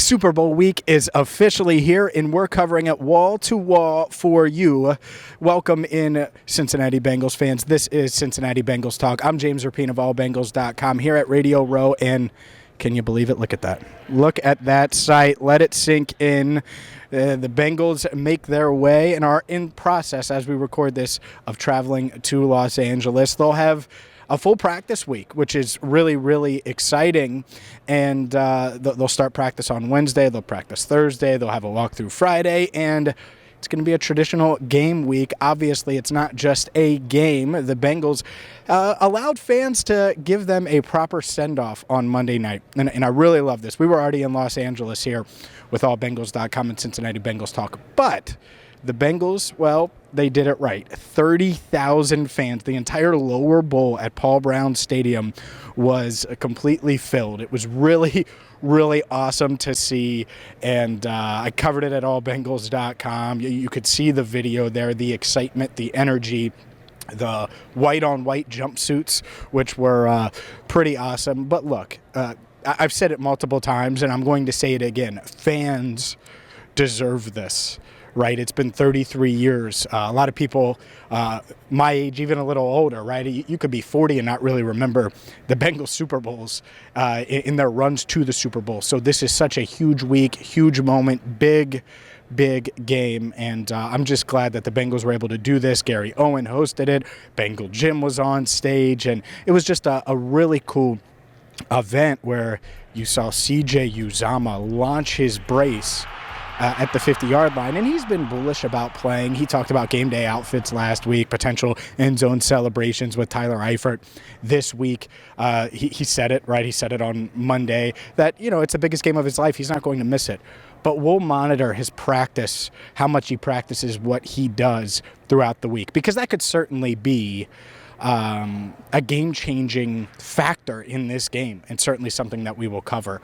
Super Bowl week is officially here, and we're covering it wall to wall for you. Welcome in, Cincinnati Bengals fans. This is Cincinnati Bengals Talk. I'm James Rapien of allbengals.com here at Radio Row, and can you believe it? Look at that. Look at that sight. Let it sink in. The Bengals make their way and are in process, as we record this, of traveling to Los Angeles. They'll have a full practice week, which is really, really exciting. And they'll start practice on Wednesday. They'll practice Thursday. They'll have a walkthrough Friday. And it's going to be a traditional game week. Obviously, it's not just a game. The Bengals allowed fans to give them a proper send-off on Monday night. And I really love this. We were already in Los Angeles here with allbengals.com and Cincinnati Bengals Talk. But the Bengals, well, they did it right. 30,000 fans. The entire lower bowl at Paul Brown Stadium was completely filled. It was really, really awesome to see, and I covered it at allbengals.com. You could see the video there, the excitement, the energy, the white-on-white jumpsuits, which were pretty awesome. But look, I've said it multiple times, and I'm going to say it again. Fans deserve this. Right, it's been 33 years. A lot of people my age, even a little older, right? You could be 40 and not really remember the Bengals Super Bowls in their runs to the Super Bowl. So this is such a huge week, huge moment, big game, and I'm just glad that the Bengals were able to do this. Gary Owen hosted it. Bengal Jim was on stage, and it was just a really cool event where you saw C.J. Uzomah launch his brace at the 50-yard line, and he's been bullish about playing. He talked about game day outfits last week, potential end zone celebrations with Tyler Eifert this week. He said it, right? He said it on Monday that, it's the biggest game of his life. He's not going to miss it. But we'll monitor his practice, how much he practices, what he does throughout the week, because that could certainly be a game-changing factor in this game, and certainly something that we will cover.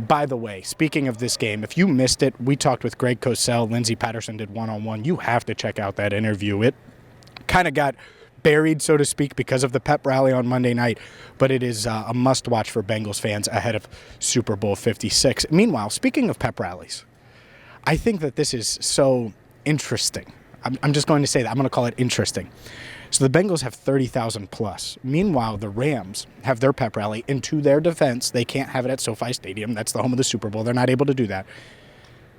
By the way, speaking of this game, if you missed it, we talked with Greg Cosell. Lindsey Patterson did one-on-one. You have to check out that interview. It kind of got buried, so to speak, because of the pep rally on Monday night, but it is a must-watch for Bengals fans ahead of Super Bowl 56. Meanwhile, speaking of pep rallies, I think that this is so interesting. I'm just going to say that. I'm going to call it interesting. So the Bengals have 30,000 plus. Meanwhile, the Rams have their pep rally, and to their defense, they can't have it at SoFi Stadium. That's the home of the Super Bowl. They're not able to do that.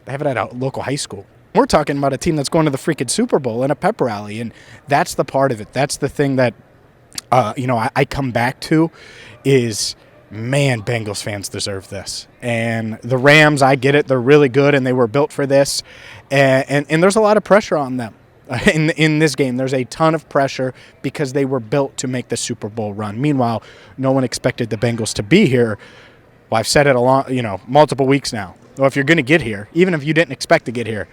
They have it at a local high school. We're talking about a team that's going to the freaking Super Bowl in a pep rally, and that's the part of it. That's the thing that, I come back to is, man, Bengals fans deserve this. And the Rams, I get it. They're really good, and they were built for this. And there's a lot of pressure on them. In this game, there's a ton of pressure because they were built to make the Super Bowl run. Meanwhile, no one expected the Bengals to be here. Well, I've said it multiple weeks now. Well, if you're going to get here, even if you didn't expect to get here,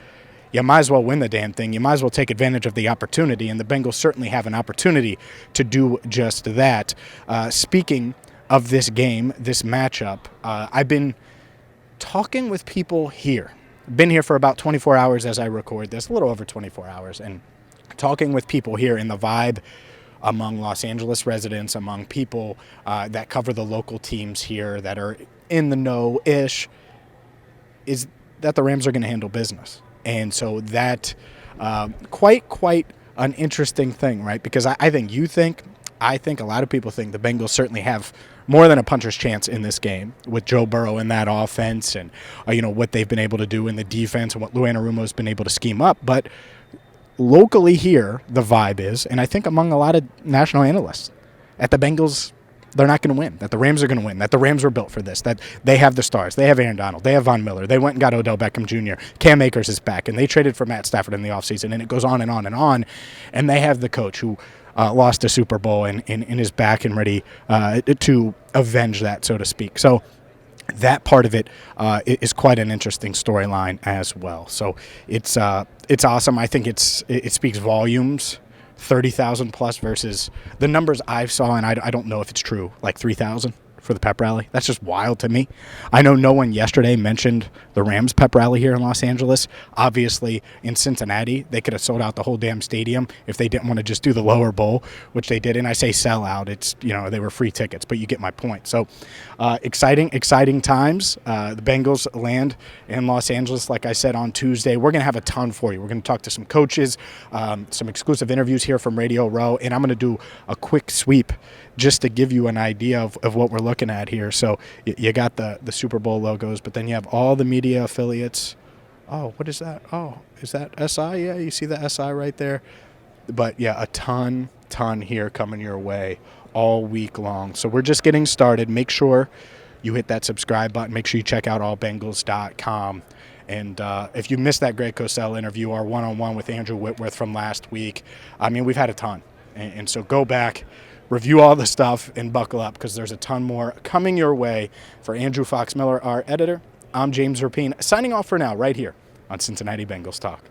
you might as well win the damn thing. You might as well take advantage of the opportunity, and the Bengals certainly have an opportunity to do just that. Speaking of this game, this matchup, I've been talking with people here. Been here for about 24 hours as I record this, a little over 24 hours, and talking with people here in the vibe among Los Angeles residents, among people that cover the local teams here that are in the know-ish, is that the Rams are going to handle business. And so that quite an interesting thing, right? Because I think a lot of people think the Bengals certainly have more than a puncher's chance in this game with Joe Burrow in that offense and, what they've been able to do in the defense and what Lou Anarumo's been able to scheme up. But locally here, the vibe is, and I think among a lot of national analysts, that the Bengals, they're not going to win, that the Rams are going to win, that the Rams were built for this, that they have the stars. They have Aaron Donald. They have Von Miller. They went and got Odell Beckham Jr. Cam Akers is back, and they traded for Matt Stafford in the offseason, and it goes on and on and on. And they have the coach who lost a Super Bowl and is back and ready to avenge that, so to speak. So that part of it is quite an interesting storyline as well. So it's awesome. I think it speaks volumes. 30,000 plus versus the numbers I've saw, and I don't know if it's true, like 3,000. for the pep rally. That's just wild to me. I know no one yesterday mentioned the Rams pep rally here in Los Angeles. Obviously, in Cincinnati, they could have sold out the whole damn stadium if they didn't want to just do the lower bowl, which they did. And I say sell out. It's, they were free tickets, but you get my point. So exciting times. The Bengals land in Los Angeles, like I said, on Tuesday. We're going to have a ton for you. We're going to talk to some coaches, some exclusive interviews here from Radio Row, and I'm going to do a quick sweep just to give you an idea of what we're looking at here. So you got the Super Bowl logos, but then you have all the media affiliates. Oh, what is that? Oh, is that SI? Yeah, you see the SI right there. But yeah, a ton here coming your way all week long. So we're just getting started. Make sure you hit that subscribe button. Make sure you check out allbengals.com. And if you missed that Greg Cosell interview, our one-on-one with Andrew Whitworth from last week, I mean, we've had a ton. And so go back, review all the stuff, and buckle up because there's a ton more coming your way. For Andrew Fox Miller, our editor, I'm James Rapien, signing off for now right here on Cincinnati Bengals Talk.